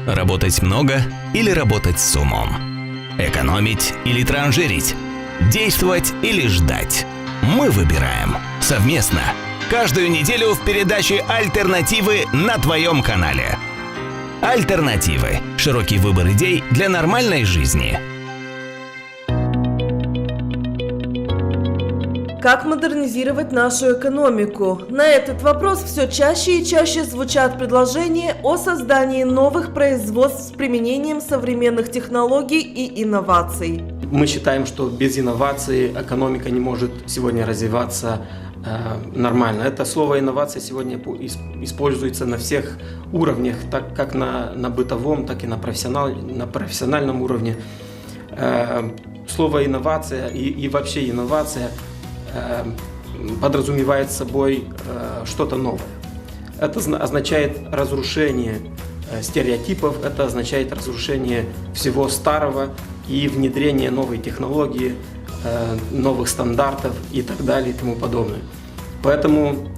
Работать много или работать с умом? Экономить или транжирить? Действовать или ждать? Мы выбираем совместно. Каждую неделю в передаче «Альтернативы» на твоем канале. «Альтернативы» – широкий выбор идей для нормальной жизни. Как модернизировать нашу экономику? На этот вопрос все чаще и чаще звучат предложения о создании новых производств с применением современных технологий и инноваций. Мы считаем, что без инноваций экономика не может сегодня развиваться нормально. Это слово «инновация» сегодня используется на всех уровнях, так как на бытовом, так и на профессиональном уровне. Слово «инновация» и вообще инновация подразумевает собой что-то новое. Это означает разрушение стереотипов, это означает разрушение всего старого и внедрение новой технологии, новых стандартов и так далее и тому подобное. Поэтому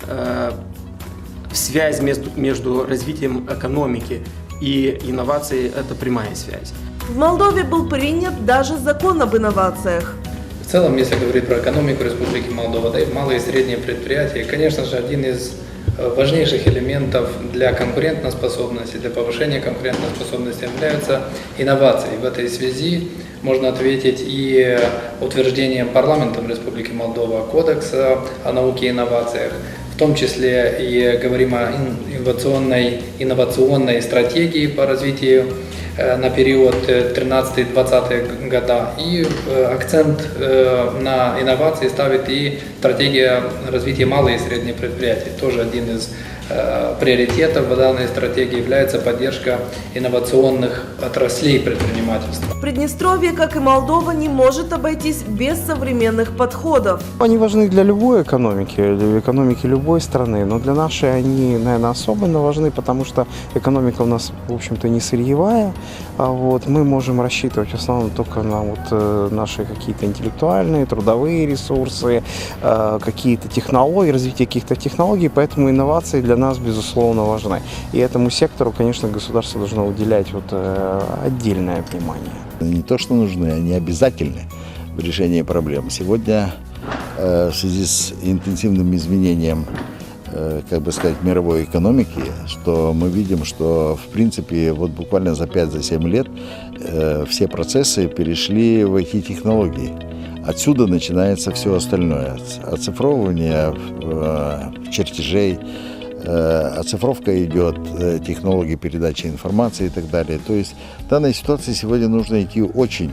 связь между развитием экономики и инновацией – это прямая связь. В Молдове был принят даже закон об инновациях. В целом, если говорить про экономику Республики Молдова, да и малые и средние предприятия, конечно же, один из важнейших элементов для конкурентоспособности, для повышения конкурентоспособности являются инновации. В этой связи можно ответить и утверждением парламентом Республики Молдова Кодекса о науке и инновациях, в том числе и говорим о инновационной стратегии по развитию на период 13-20 года. И акцент на инновации ставит и стратегия развития малых и средних предприятий. Тоже один из приоритетов в данной стратегии является поддержка инновационных отраслей предпринимательства. Приднестровье, как и Молдова, не может обойтись без современных подходов. Они важны для любой экономики, для экономики любой страны, но для нашей они, наверное, особенно важны, потому что экономика у нас, в общем-то, не сырьевая. Мы можем рассчитывать в основном только на наши какие-то интеллектуальные, трудовые ресурсы, какие-то технологии, развитие каких-то технологий, поэтому инновации для нас, безусловно, важны. И этому сектору, конечно, государство должно уделять отдельное внимание. Не то, что нужны, они обязательны в решении проблем. Сегодня в связи с интенсивным изменением, мировой экономики, что мы видим, что в принципе буквально за 5-7 лет все процессы перешли в IT-технологии. Отсюда начинается все остальное. Оцифровывание чертежей, оцифровка идет, технологии передачи информации и так далее. То есть в данной ситуации сегодня нужно идти очень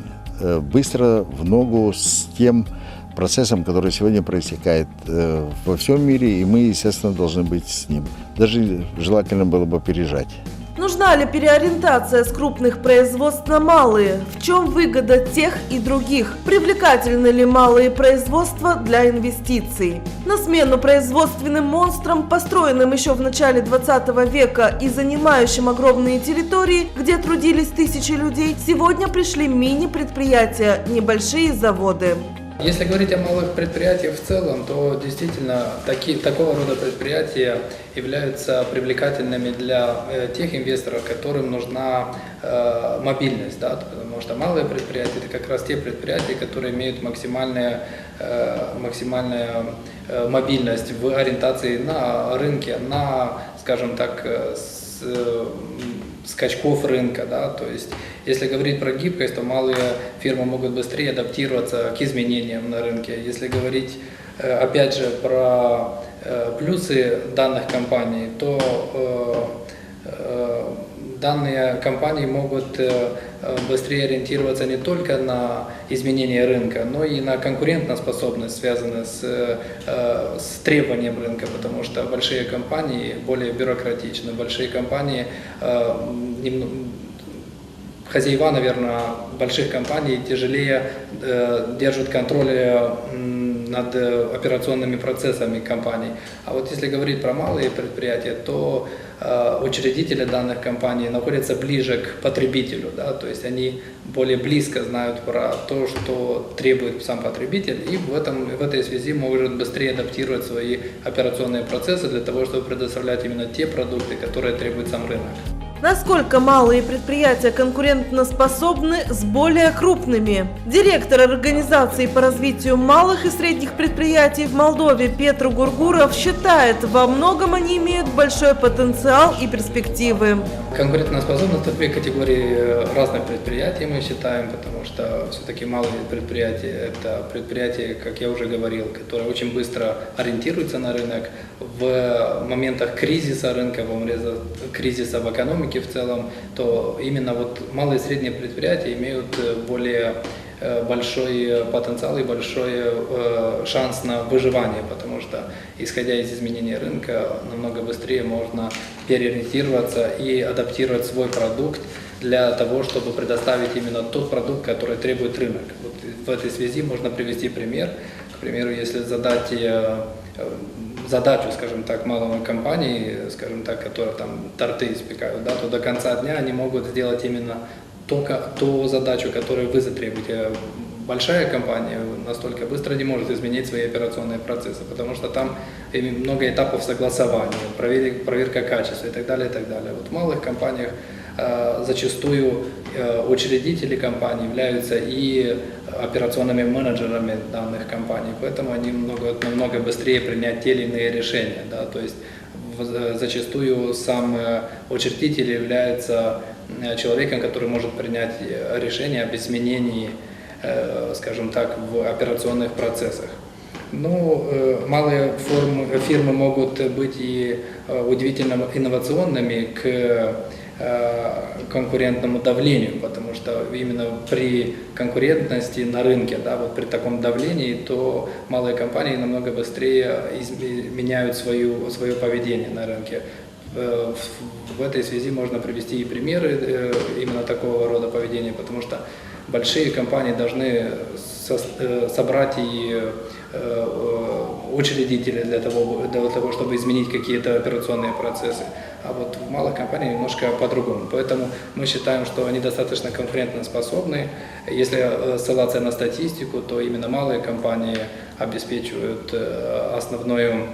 быстро в ногу с тем процессом, который сегодня проистекает во всем мире, и мы, естественно, должны быть с ним. Даже желательно было бы опережать. Нужна ли переориентация с крупных производств на малые? В чем выгода тех и других? Привлекательны ли малые производства для инвестиций? На смену производственным монстрам, построенным еще в начале 20 века и занимающим огромные территории, где трудились тысячи людей, сегодня пришли мини-предприятия, небольшие заводы. Если говорить о малых предприятиях в целом, то действительно такого рода предприятия являются привлекательными для тех инвесторов, которым нужна мобильность, да, потому что малые предприятия – это как раз те предприятия, которые имеют максимальную мобильность в ориентации на рынке, на, скажем так, скачков рынка, да, то есть если говорить про гибкость, то малые фирмы могут быстрее адаптироваться к изменениям на рынке. Если говорить, опять же, про плюсы данных компаний, то данные компании могут быстрее ориентироваться не только на изменение рынка, но и на конкурентоспособность, связанную с требованием рынка, потому что большие компании более бюрократичны, большие компании, хозяева, наверное, больших компаний тяжелее держат контроль над операционными процессами компаний. А вот если говорить про малые предприятия, то учредители данных компаний находятся ближе к потребителю, да, то есть они более близко знают про то, что требует сам потребитель, и в этой связи может быстрее адаптировать свои операционные процессы для того, чтобы предоставлять именно те продукты, которые требует сам рынок. Насколько малые предприятия конкурентоспособны с более крупными? Директор организации по развитию малых и средних предприятий в Молдове Петр Гургуров считает, во многом они имеют большой потенциал и перспективы. Конкурентоспособность – это две категории разных предприятий, мы считаем, потому что все-таки малые предприятия – это предприятия, как я уже говорил, которые очень быстро ориентируются на рынок. В моментах кризиса рынка, в момент кризиса в экономике в целом, то именно вот малые и средние предприятия имеют более большой потенциал и большой шанс на выживание, потому что, исходя из изменения рынка, намного быстрее можно переориентироваться и адаптировать свой продукт для того, чтобы предоставить именно тот продукт, который требует рынок. Вот в этой связи можно привести пример. К примеру, если задать задачу, скажем так, малой компании, скажем так, которая там торты испекают, да, то до конца дня они могут сделать именно ту задачу, которую вы затребуете. Большая компания настолько быстро не может изменить свои операционные процессы, потому что там много этапов согласования, проверка качества и так далее, и так далее. Вот в малых компаниях зачастую учредители компаний являются и операционными менеджерами данных компаний, поэтому они намного быстрее принять те или иные решения. Да? То есть зачастую сам учредитель является человеком, который может принять решение об изменении, скажем так, в операционных процессах. Ну, малые фирмы могут быть и удивительно инновационными к конкурентному давлению, потому что именно при конкурентности на рынке, да, вот при таком давлении, то малые компании намного быстрее меняют свое поведение на рынке. В этой связи можно привести и примеры именно такого рода поведения, потому что большие компании должны собрать и учредителей для того, чтобы изменить какие-то операционные процессы. А вот в малых компаниях немножко по-другому. Поэтому мы считаем, что они достаточно конкурентоспособны. Если ссылаться на статистику, то именно малые компании обеспечивают основную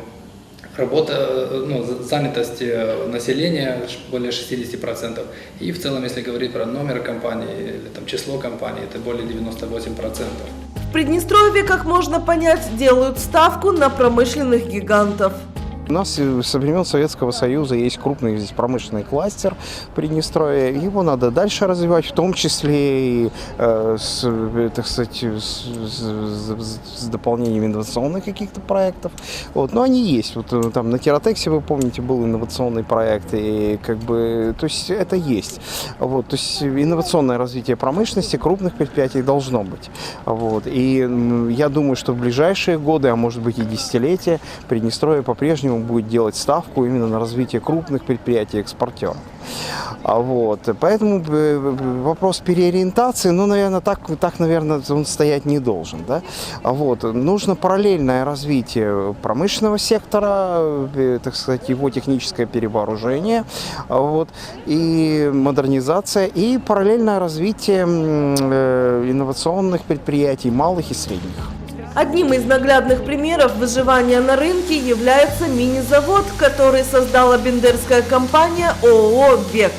занятость населения более 60%. И в целом, если говорить про номер компаний или там, число компаний, это более 98%. В Приднестровье, как можно понять, делают ставку на промышленных гигантов. У нас со времен Советского Союза есть крупный здесь промышленный кластер Приднестровья. Его надо дальше развивать, в том числе и с дополнением инновационных каких-то проектов. Вот. Но они есть. Вот, там на Кератексе, вы помните, был инновационный проект. И, то есть это есть. Вот. То есть инновационное развитие промышленности крупных предприятий должно быть. Вот. И я думаю, что в ближайшие годы, а может быть и десятилетия, Приднестровье по-прежнему будет делать ставку именно на развитие крупных предприятий-экспортеров. Вот. Поэтому вопрос переориентации, наверное, наверное, он стоять не должен. Да? Вот. Нужно параллельное развитие промышленного сектора, так сказать, его техническое перевооружение, вот, и модернизация, и параллельное развитие инновационных предприятий, малых и средних. Одним из наглядных примеров выживания на рынке является мини-завод, который создала бендерская компания ООО «Век».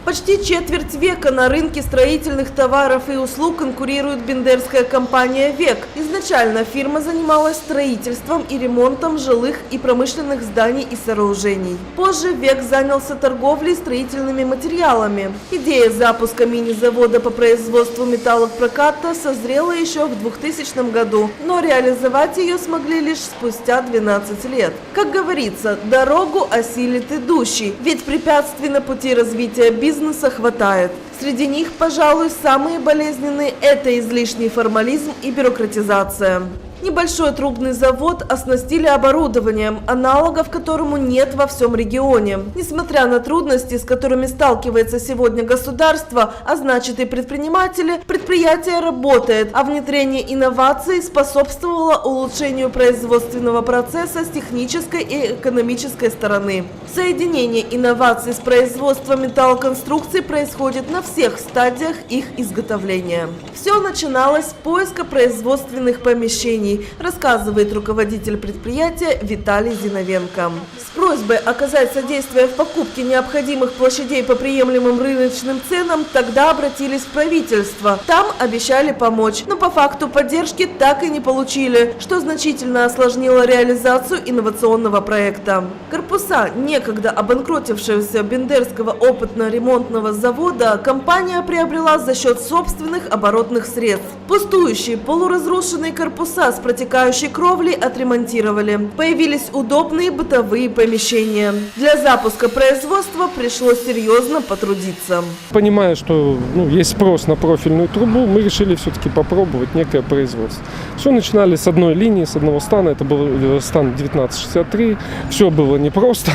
Почти четверть века на рынке строительных товаров и услуг конкурирует бендерская компания «Век». Изначально фирма занималась строительством и ремонтом жилых и промышленных зданий и сооружений. Позже «Век» занялся торговлей строительными материалами. Идея запуска мини-завода по производству металлопроката созрела еще в 2000 году, но реализовать ее смогли лишь спустя 12 лет. Как говорится, дорогу осилит идущий, ведь препятствий на пути развития бизнеса хватает. Среди них, пожалуй, самые болезненные – это излишний формализм и бюрократизация. Небольшой трубный завод оснастили оборудованием, аналогов которому нет во всем регионе. Несмотря на трудности, с которыми сталкивается сегодня государство, а значит и предприниматели, предприятие работает, а внедрение инноваций способствовало улучшению производственного процесса с технической и экономической стороны. Соединение инноваций с производством металлоконструкций происходит на всех стадиях их изготовления. Все начиналось с поиска производственных помещений, рассказывает руководитель предприятия Виталий Зиновенко. С просьбой оказать содействие в покупке необходимых площадей по приемлемым рыночным ценам тогда обратились в правительство. Там обещали помочь, но по факту поддержки так и не получили, что значительно осложнило реализацию инновационного проекта. Корпуса некогда обанкротившегося Бендерского опытно-ремонтного завода компания приобрела за счет собственных оборотных средств. Пустующие полуразрушенные корпуса с протекающей кровлей отремонтировали. Появились удобные бытовые помещения. Для запуска производства пришлось серьезно потрудиться. Понимая, что есть спрос на профильную трубу, мы решили все-таки попробовать некое производство. Все начинали с одной линии, с одного стана. Это был стан 1963. Все было непросто.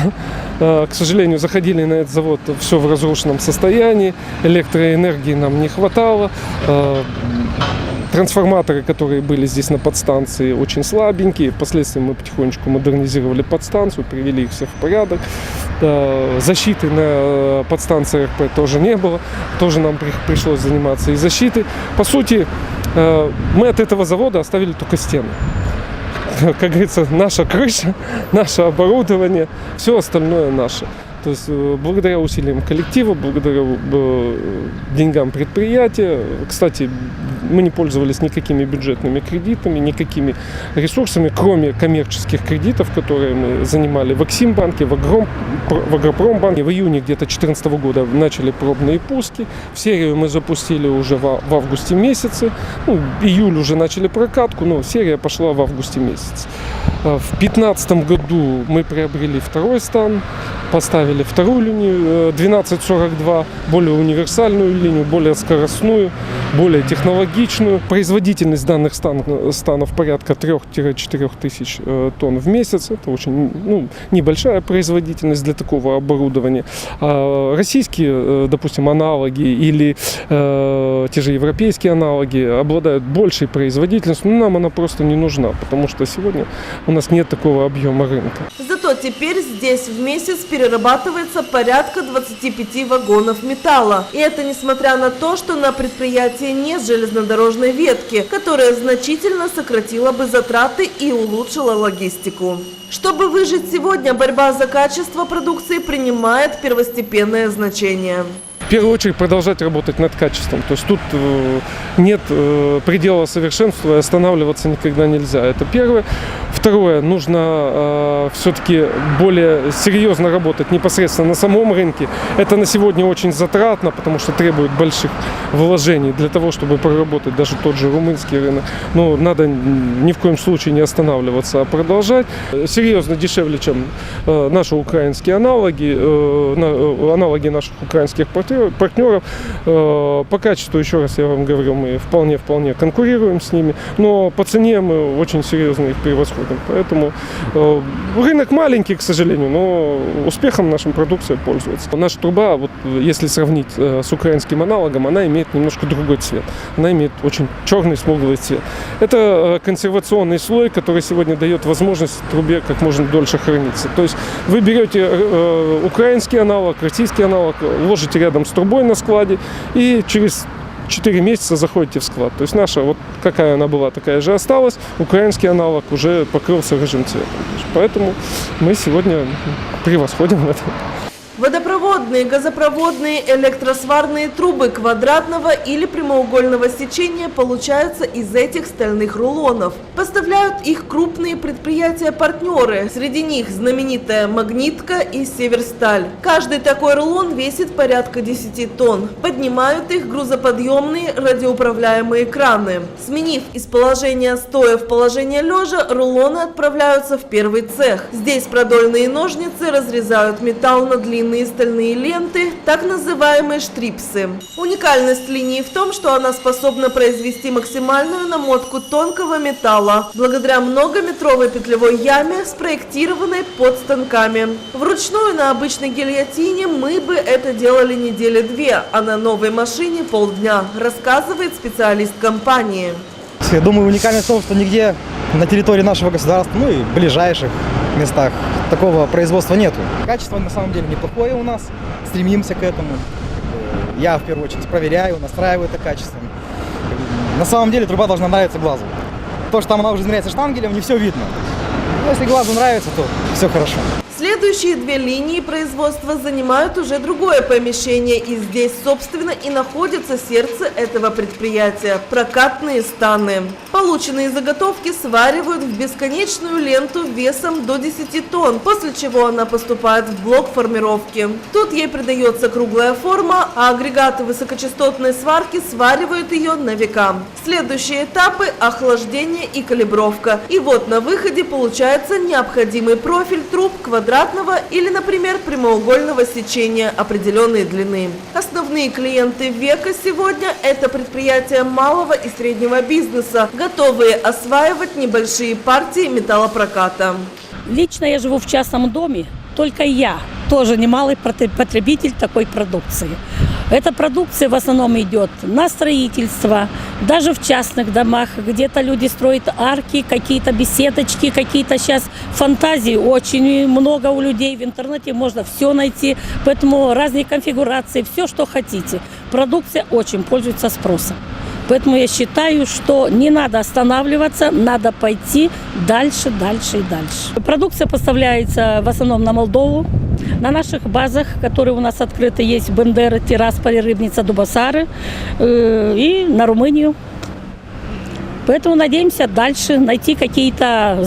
К сожалению, заходили на этот завод все в разрушенном состоянии. Электроэнергии нам не хватало. Трансформаторы, которые были здесь на подстанции, очень слабенькие. Впоследствии мы потихонечку модернизировали подстанцию, привели их все в порядок. Защиты на подстанции РП тоже не было. Тоже нам пришлось заниматься и защитой. По сути, мы от этого завода оставили только стены. Как говорится, наша крыша, наше оборудование, все остальное наше. То есть благодаря усилиям коллектива, благодаря деньгам предприятия, кстати, мы не пользовались никакими бюджетными кредитами, никакими ресурсами, кроме коммерческих кредитов, которые мы занимали в Аксимбанке, в Агропромбанке. В июне где-то 2014 года начали пробные пуски. В серию мы запустили уже в августе месяце. Июль уже начали прокатку, но серия пошла в августе месяце. В 2015 году мы приобрели второй стан, поставили вторую линию 1242, более универсальную линию, более скоростную, более технологичную. Производительность данных станов порядка 3-4 тысяч тонн в месяц. Это очень небольшая производительность для такого оборудования. А российские, допустим, аналоги или те же европейские аналоги обладают большей производительностью, но нам она просто не нужна, потому что сегодня у нас нет такого объема рынка. Зато теперь здесь в месяц перерабатывается порядка 25 вагонов металла. И это несмотря на то, что на предприятии нет железнодорожной ветки, которая значительно сократила бы затраты и улучшила логистику. Чтобы выжить сегодня, борьба за качество продукции принимает первостепенное значение. В первую очередь продолжать работать над качеством. То есть тут нет предела совершенства, и останавливаться никогда нельзя. Это первое. Второе, нужно все-таки более серьезно работать непосредственно на самом рынке. Это на сегодня очень затратно, потому что требует больших вложений для того, чтобы проработать даже тот же румынский рынок. Но надо ни в коем случае не останавливаться, а продолжать. Серьезно дешевле, чем наши украинские аналоги, аналоги наших украинских партнеров. По качеству, еще раз я вам говорю, мы вполне конкурируем с ними, но по цене мы очень серьезно их превосходим. Поэтому рынок маленький, к сожалению, но успехом нашим продукция пользуется. Наша труба, вот, если сравнить с украинским аналогом, она имеет немножко другой цвет. Она имеет очень черный смуглый цвет. Это консервационный слой, который сегодня дает возможность трубе как можно дольше храниться. То есть вы берете украинский аналог, российский аналог, ложите рядом с трубой на складе и через 4 месяца заходите в склад. То есть наша, вот какая она была, такая же осталась. Украинский аналог уже покрылся рыжим цветом. Поэтому мы сегодня превосходим в этом. Водопроводные, газопроводные, электросварные трубы квадратного или прямоугольного сечения получаются из этих стальных рулонов. Поставляют их крупные предприятия-партнеры. Среди них знаменитая «Магнитка» и «Северсталь». Каждый такой рулон весит порядка 10 тонн. Поднимают их грузоподъемные радиоуправляемые краны. Сменив из положения стоя в положение лежа, рулоны отправляются в первый цех. Здесь продольные ножницы разрезают металл на длинные алюминиевые стальные ленты, так называемые штрипсы. Уникальность линии в том, что она способна произвести максимальную намотку тонкого металла, благодаря многометровой петлевой яме, спроектированной под станками. Вручную на обычной гильотине мы бы это делали недели две, а на новой машине полдня, рассказывает специалист компании. Я думаю, уникальность в том, что нигде на территории нашего государства, ну и в ближайших местах такого производства нету. Качество на самом деле неплохое у нас, стремимся к этому. Я в первую очередь проверяю, настраиваю это качество. На самом деле труба должна нравиться глазу. То, что там она уже измеряется штангелем, не все видно. Но если глазу нравится, то все хорошо. Следующие две линии производства занимают уже другое помещение, и здесь, собственно, и находится сердце этого предприятия – прокатные станы. Полученные заготовки сваривают в бесконечную ленту весом до 10 тонн, после чего она поступает в блок формировки. Тут ей придается круглая форма, а агрегаты высокочастотной сварки сваривают ее на века. Следующие этапы – охлаждение и калибровка. И вот на выходе получается необходимый профиль труб квадратного или, например, прямоугольного сечения определенной длины. Основные клиенты Века сегодня – это предприятия малого и среднего бизнеса, готовые осваивать небольшие партии металлопроката. Лично я живу в частном доме, только я тоже немалый потребитель такой продукции. Эта продукция в основном идет на строительство, даже в частных домах, где-то люди строят арки, какие-то беседочки, какие-то сейчас фантазии очень много у людей. В интернете можно все найти, поэтому разные конфигурации, все, что хотите. Продукция очень пользуется спросом. Поэтому я считаю, что не надо останавливаться, надо пойти дальше, дальше и дальше. Продукция поставляется в основном на Молдову. На наших базах, которые у нас открыты, есть Бендера, Тирасполь, Рыбница, Дубасары, и на Румынию. Поэтому надеемся дальше найти какие-то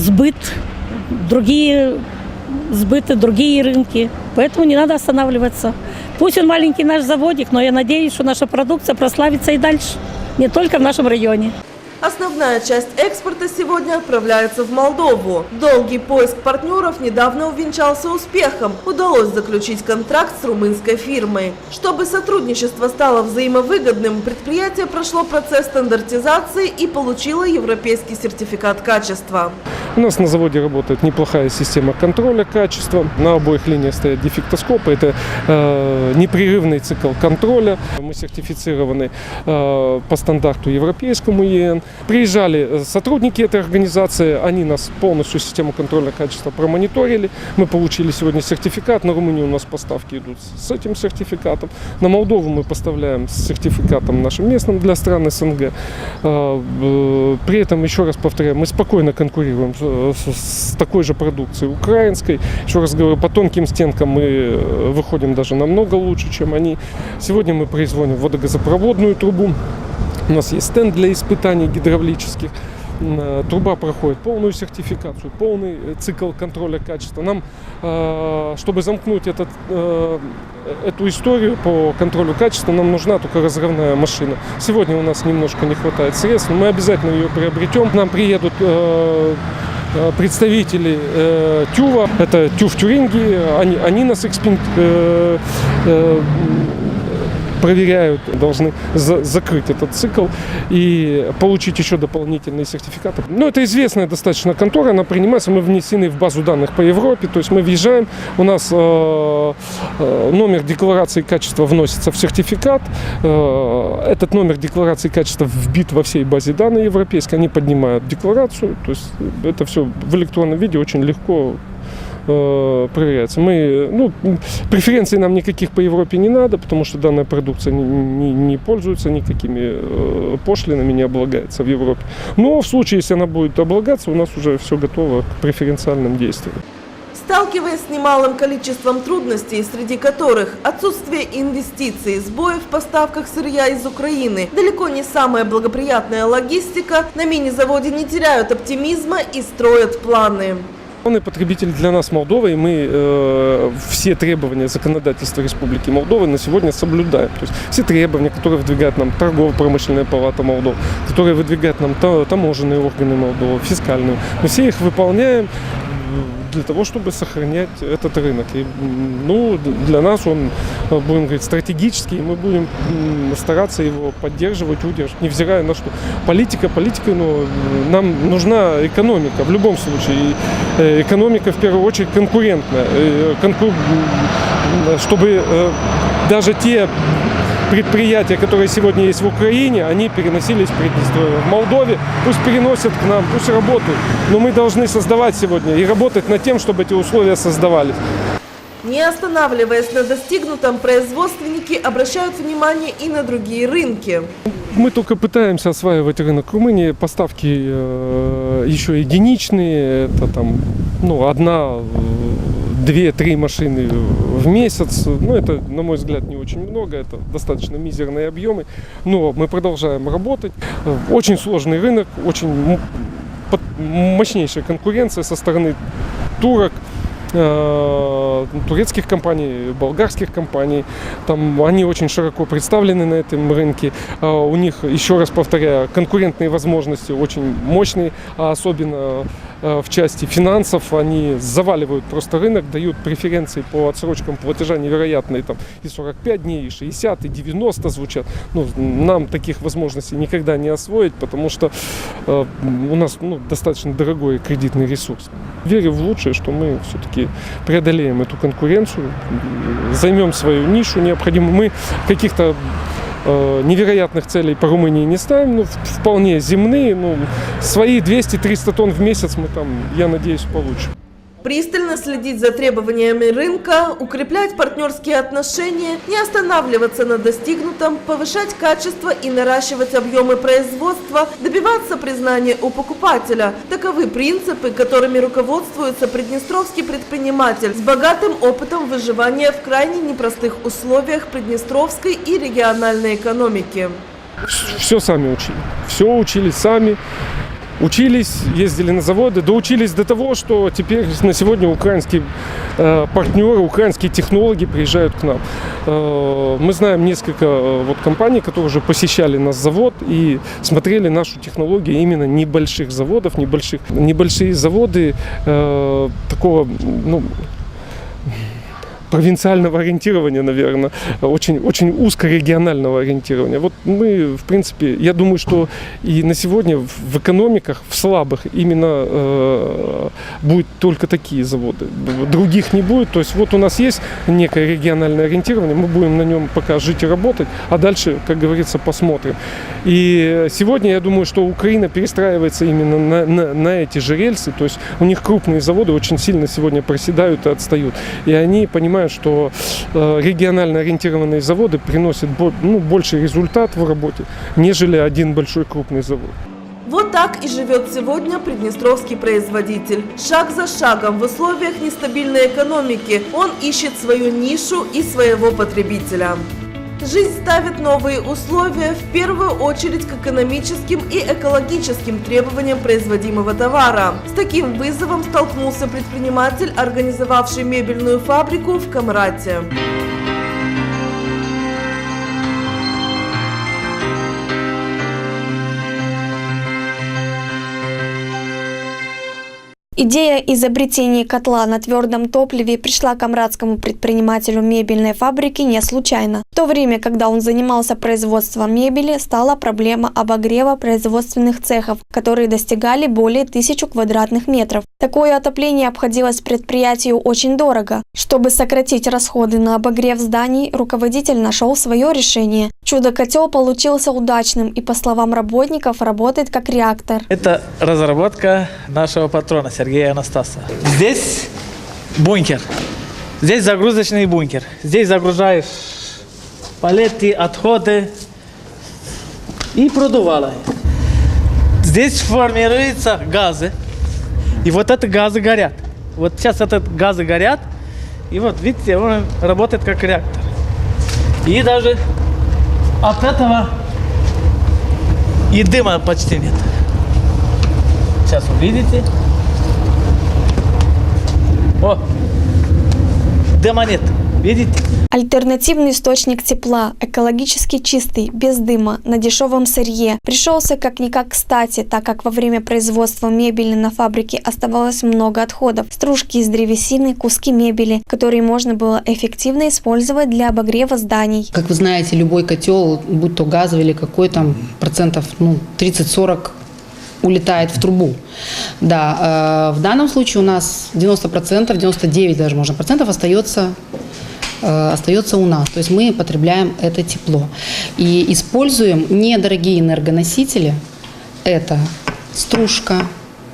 другие рынки. Поэтому не надо останавливаться. Пусть он маленький наш заводик, но я надеюсь, что наша продукция прославится и дальше, не только в нашем районе. Основная часть экспорта сегодня отправляется в Молдову. Долгий поиск партнеров недавно увенчался успехом. Удалось заключить контракт с румынской фирмой. Чтобы сотрудничество стало взаимовыгодным, предприятие прошло процесс стандартизации и получило европейский сертификат качества. У нас на заводе работает неплохая система контроля качества. На обоих линиях стоят дефектоскопы. Это непрерывный цикл контроля. Мы сертифицированы по стандарту европейскому ЕН. Приезжали сотрудники этой организации, они нас полностью систему контроля качества промониторили. Мы получили сегодня сертификат. На Румынию у нас поставки идут с этим сертификатом. На Молдову мы поставляем с сертификатом нашим местным для стран СНГ. При этом, еще раз повторяю, мы спокойно конкурируем с такой же продукцией украинской. Еще раз говорю, по тонким стенкам мы выходим даже намного лучше, чем они. Сегодня мы производим водогазопроводную трубу. У нас есть стенд для испытаний гидравлических. Труба проходит полную сертификацию, полный цикл контроля качества. Нам, чтобы замкнуть эту историю по контролю качества, нам нужна только разрывная машина. Сегодня у нас немножко не хватает средств, но мы обязательно ее приобретем. К нам приедут представители ТЮВа, это ТЮВ Тюрингии, они нас проверяют, должны закрыть этот цикл и получить еще дополнительные сертификаты. Но это известная достаточно контора, она принимается, мы внесены в базу данных по Европе, то есть мы въезжаем, у нас номер декларации качества вносится в сертификат, этот номер декларации качества вбит во всей базе данных европейской, они поднимают декларацию, то есть это все в электронном виде очень легко проверяется. Преференций нам никаких по Европе не надо, потому что данная продукция не пользуется никакими пошлинами, не облагается в Европе. Но в случае, если она будет облагаться, у нас уже все готово к преференциальным действиям. Сталкиваясь с немалым количеством трудностей, среди которых отсутствие инвестиций, сбои в поставках сырья из Украины, далеко не самая благоприятная логистика, на мини-заводе не теряют оптимизма и строят планы. Главный потребитель для нас Молдова, и мы все требования законодательства Республики Молдова на сегодня соблюдаем. То есть все требования, которые выдвигает нам торгово-промышленная палата Молдовы, которые выдвигают нам таможенные органы Молдовы, фискальные, мы все их выполняем. для того, чтобы сохранять этот рынок. И, ну, для нас он, будем говорить, стратегический, и мы будем стараться его поддерживать, удерживать, невзирая на что. Политика, но нам нужна экономика в любом случае. И экономика, в первую очередь, конкурентная, чтобы даже те предприятия, которые сегодня есть в Украине, они переносились в Приднестровье. В Молдове пусть переносят к нам, пусть работают. Но мы должны создавать сегодня и работать над тем, чтобы эти условия создавались. Не останавливаясь на достигнутом, производственники обращают внимание и на другие рынки. Мы только пытаемся осваивать рынок Румынии. Поставки еще единичные. Это там, ну, 1, 2, 3 машины в месяц. Ну, это, на мой взгляд, не очень много. Это достаточно мизерные объемы. Но мы продолжаем работать. Очень сложный рынок, очень мощнейшая конкуренция со стороны турок, турецких компаний, болгарских компаний. Там они очень широко представлены на этом рынке. У них, еще раз повторяю, конкурентные возможности очень мощные, а особенно в части финансов. Они заваливают просто рынок, дают преференции по отсрочкам платежа невероятные. Там и 45 дней, и 60, и 90 звучат. Ну, нам таких возможностей никогда не освоить, потому что у нас, ну, достаточно дорогой кредитный ресурс. Верю в лучшее, что мы все-таки преодолеем эту конкуренцию, займем свою нишу необходимую. Мы каких-то невероятных целей по Румынии не ставим, но вполне земные. Ну, свои 200-300 тонн в месяц мы там, я надеюсь, получим. Пристально следить за требованиями рынка, укреплять партнерские отношения, не останавливаться на достигнутом, повышать качество и наращивать объемы производства, добиваться признания у покупателя. Таковы принципы, которыми руководствуется приднестровский предприниматель с богатым опытом выживания в крайне непростых условиях приднестровской и региональной экономики. Все сами учили. Все учили сами. Учились, ездили на заводы, доучились до того, что теперь на сегодня украинские партнеры, украинские технологи приезжают к нам. Мы знаем несколько компаний, которые уже посещали наш завод и смотрели нашу технологию именно небольших заводов, небольшие заводы такого, ну, провинциального ориентирования, наверное, очень узкорегионального ориентирования. Вот мы, в принципе, я думаю, что и на сегодня в экономиках, в слабых, именно будут только такие заводы. Других не будет. То есть вот у нас есть некое региональное ориентирование, мы будем на нем пока жить и работать, а дальше, как говорится, посмотрим. И сегодня, я думаю, что Украина перестраивается именно на эти же рельсы. То есть у них крупные заводы очень сильно сегодня проседают и отстают. И они понимают, что регионально ориентированные заводы приносят больший результат в работе, нежели один большой крупный завод. Вот так и живет сегодня приднестровский производитель. Шаг за шагом в условиях нестабильной экономики он ищет свою нишу и своего потребителя. Жизнь ставит новые условия, в первую очередь к экономическим и экологическим требованиям производимого товара. С таким вызовом столкнулся предприниматель, организовавший мебельную фабрику в Камрате. Идея изобретения котла на твердом топливе пришла камрадскому предпринимателю мебельной фабрики не случайно. В то время, когда он занимался производством мебели, стала проблема обогрева производственных цехов, которые достигали более 1000 квадратных метров. Такое отопление обходилось предприятию очень дорого. Чтобы сократить расходы на обогрев зданий, руководитель нашел свое решение. Чудо-котел получился удачным и, по словам работников, работает как реактор. Это разработка нашего патрона Сергея Анастаса. Здесь бункер, здесь загрузочный бункер. Здесь загружаешь палеты, отходы и продувало. Здесь формируются газы. И вот эти газы горят. Вот сейчас эти газы горят. И вот видите, он работает как реактор. И даже от этого и дыма почти нет. Сейчас увидите. О, дыма нет. Видите? Альтернативный источник тепла, экологически чистый, без дыма, на дешевом сырье, пришелся как-никак кстати, так как во время производства мебели на фабрике оставалось много отходов, стружки из древесины, куски мебели, которые можно было эффективно использовать для обогрева зданий. Как вы знаете, любой котел, будь то газовый или какой там, процентов 30-40 улетает в трубу. Да, в данном случае у нас 90%, 99% даже можно процентов остается у нас. То есть мы потребляем это тепло. И используем недорогие энергоносители. Это стружка,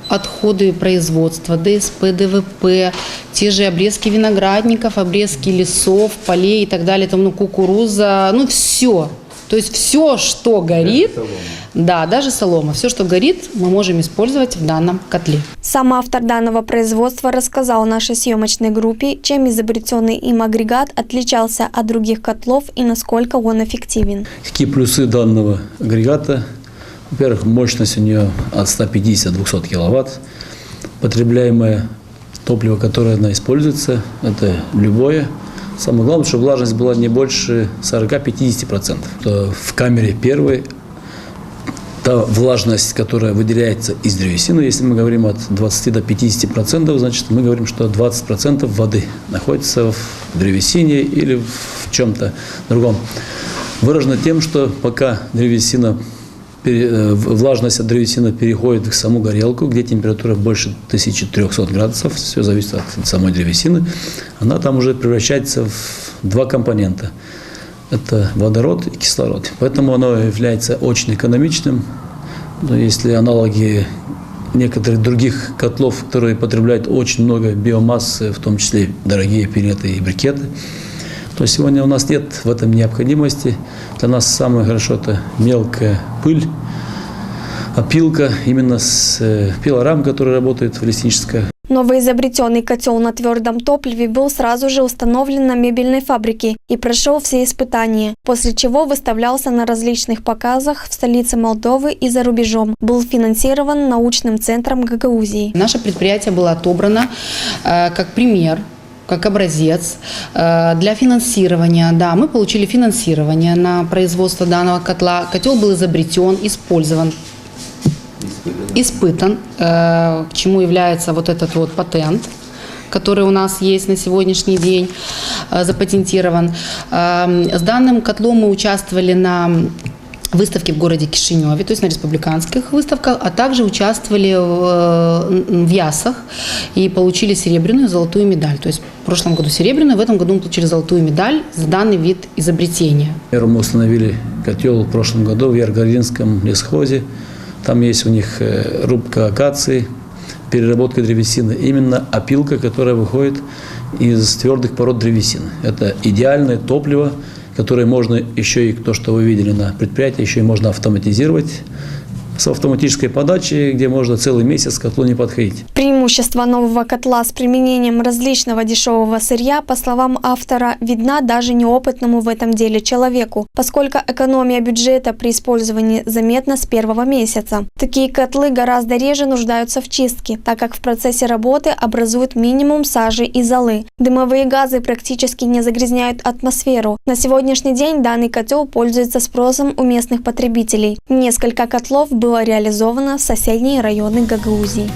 отходы производства, ДСП, ДВП, те же обрезки виноградников, обрезки лесов, полей и так далее, там, кукуруза, все. То есть все, что горит, да, даже солома, все, что горит, мы можем использовать в данном котле. Сам автор данного производства рассказал нашей съемочной группе, чем изобретенный им агрегат отличался от других котлов и насколько он эффективен. Какие плюсы данного агрегата? Во-первых, мощность у нее от 150 до 200 киловатт. Потребляемое топливо, которое она используется, это любое. Самое главное, чтобы влажность была не больше 40-50%. В камере первой та влажность, которая выделяется из древесины, если мы говорим от 20 до 50%, значит мы говорим, что 20% воды находится в древесине или в чем-то другом. Выражено тем, что пока влажность от древесины переходит в саму горелку, где температура больше 1300 градусов, все зависит от самой древесины, она там уже превращается в два компонента. Это водород и кислород. Поэтому оно является очень экономичным. Если аналоги некоторых других котлов, которые потребляют очень много биомассы, в том числе дорогие пилеты и брикеты, то сегодня у нас нет в этом необходимости. Для нас самое хорошо это мелкая пыль, опилка именно с пилорам, который работает в леснической. Новоизобретенный котел на твердом топливе был сразу же установлен на мебельной фабрике и прошел все испытания, после чего выставлялся на различных показах в столице Молдовы и за рубежом. Был финансирован научным центром Гагаузии. Наше предприятие было отобрано как пример, как образец для финансирования. Да, мы получили финансирование на производство данного котла. Котел был изобретен, использован, испытан, к чему является вот этот вот патент, который у нас есть на сегодняшний день, запатентирован. С данным котлом мы участвовали на выставке в городе Кишиневе, то есть на республиканских выставках, а также участвовали в ЯСах и получили серебряную и золотую медаль. То есть в прошлом году серебряную, в этом году мы получили золотую медаль за данный вид изобретения. Мы установили котел в прошлом году в Яргородинском лесхозе. Там есть у них рубка акации, переработка древесины. Именно опилка, которая выходит из твердых пород древесины. Это идеальное топливо, которое можно еще и то, что вы видели на предприятии, еще и можно автоматизировать с автоматической подачей, где можно целый месяц к котлу не подходить. Преимущество нового котла с применением различного дешевого сырья, по словам автора, видна даже неопытному в этом деле человеку, поскольку экономия бюджета при использовании заметна с первого месяца. Такие котлы гораздо реже нуждаются в чистке, так как в процессе работы образуют минимум сажи и золы. Дымовые газы практически не загрязняют атмосферу. На сегодняшний день данный котел пользуется спросом у местных потребителей. Несколько котлов было реализовано в соседние районы Гагаузии.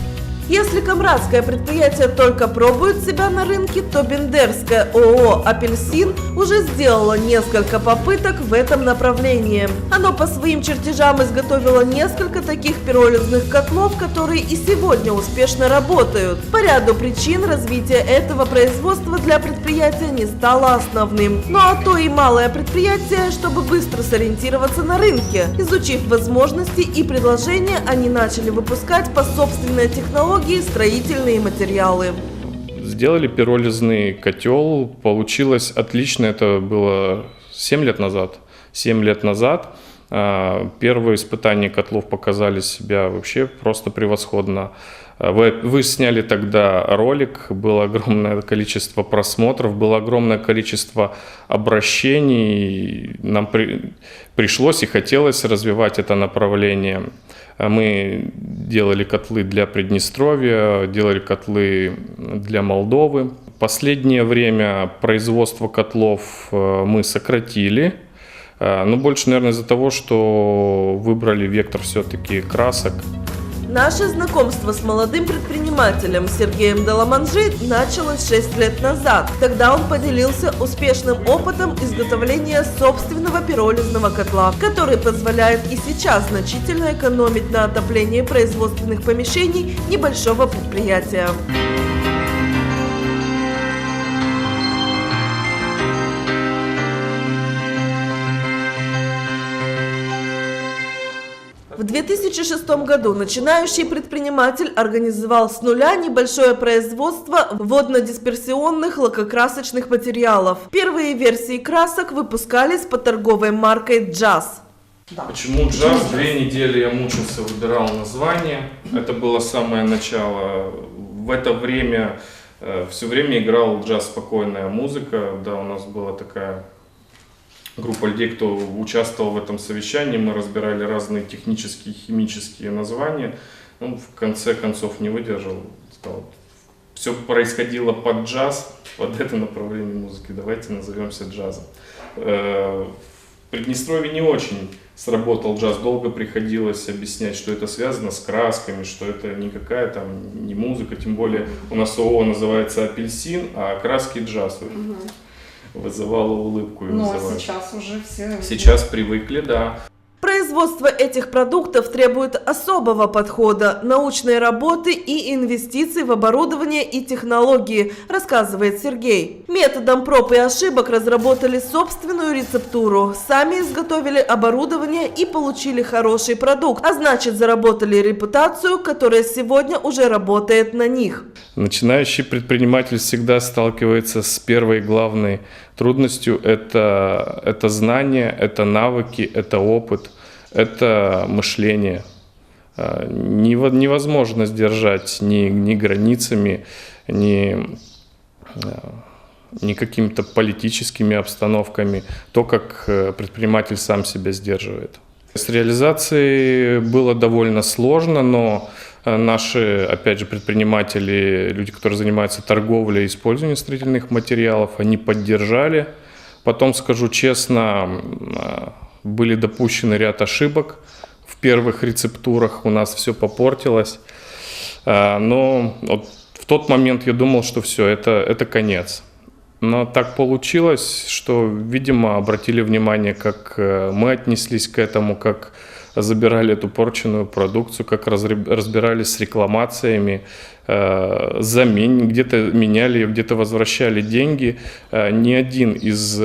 Если камрадское предприятие только пробует себя на рынке, то бендерское ООО «Апельсин» уже сделало несколько попыток в этом направлении. Оно по своим чертежам изготовило несколько таких пиролизных котлов, которые и сегодня успешно работают. По ряду причин развитие этого производства для предприятия не стало основным. Ну а то и малое предприятие, чтобы быстро сориентироваться на рынке. Изучив возможности и предложения, они начали выпускать по собственной технологии строительные материалы. Сделали пиролизный котел, получилось отлично, это было 7 лет назад. 7 лет назад первые испытания котлов показали себя вообще просто превосходно. Вы сняли тогда ролик, было огромное количество просмотров, было огромное количество обращений. Нам пришлось и хотелось развивать это направление. Мы делали котлы для Приднестровья, делали котлы для Молдовы. Последнее время производство котлов мы сократили, но больше, наверное, из-за того, что выбрали вектор все-таки красок. Наше знакомство с молодым предпринимателем Сергеем Деламанжи началось 6 лет назад. Тогда он поделился успешным опытом изготовления собственного пиролизного котла, который позволяет и сейчас значительно экономить на отоплении производственных помещений небольшого предприятия. В 2006 году начинающий предприниматель организовал с нуля небольшое производство водно-дисперсионных лакокрасочных материалов. Первые версии красок выпускались под торговой маркой «Джаз». Почему джаз? 2 недели я мучился, выбирал название. Это было самое начало. В это время все время играл джаз, спокойная музыка. Да, у нас была такая группа людей, кто участвовал в этом совещании. Мы разбирали разные технические, химические названия. Ну, в конце концов не выдержал. Сказал, все происходило под джаз, под это направление музыки. Давайте назовемся джазом. В Приднестровье не очень сработал джаз. Долго приходилось объяснять, что это связано с красками, что это никакая там не музыка. Тем более у нас ООО называется «Апельсин», а краски джаз. Вызывало улыбку. Но сейчас уже все... Сейчас привыкли, да. Производство этих продуктов требует особого подхода, научной работы и инвестиций в оборудование и технологии, рассказывает Сергей. Методом проб и ошибок разработали собственную рецептуру, сами изготовили оборудование и получили хороший продукт, а значит заработали репутацию, которая сегодня уже работает на них. Начинающий предприниматель всегда сталкивается с первой главной трудностью. Это знания, это навыки, это опыт, это мышление. Невозможно сдержать ни границами, ни какими-то политическими обстановками то, как предприниматель сам себя сдерживает. С реализацией было довольно сложно, но наши, опять же, предприниматели, люди, которые занимаются торговлей и использованием строительных материалов, они поддержали. Потом, скажу честно, были допущены ряд ошибок. В первых рецептурах у нас все попортилось. Но вот в тот момент я думал, что все, это конец. Но так получилось, что, видимо, обратили внимание, как мы отнеслись к этому, как забирали эту порченную продукцию, как разбирались с рекламациями, где-то меняли ее, где-то возвращали деньги. Ни один из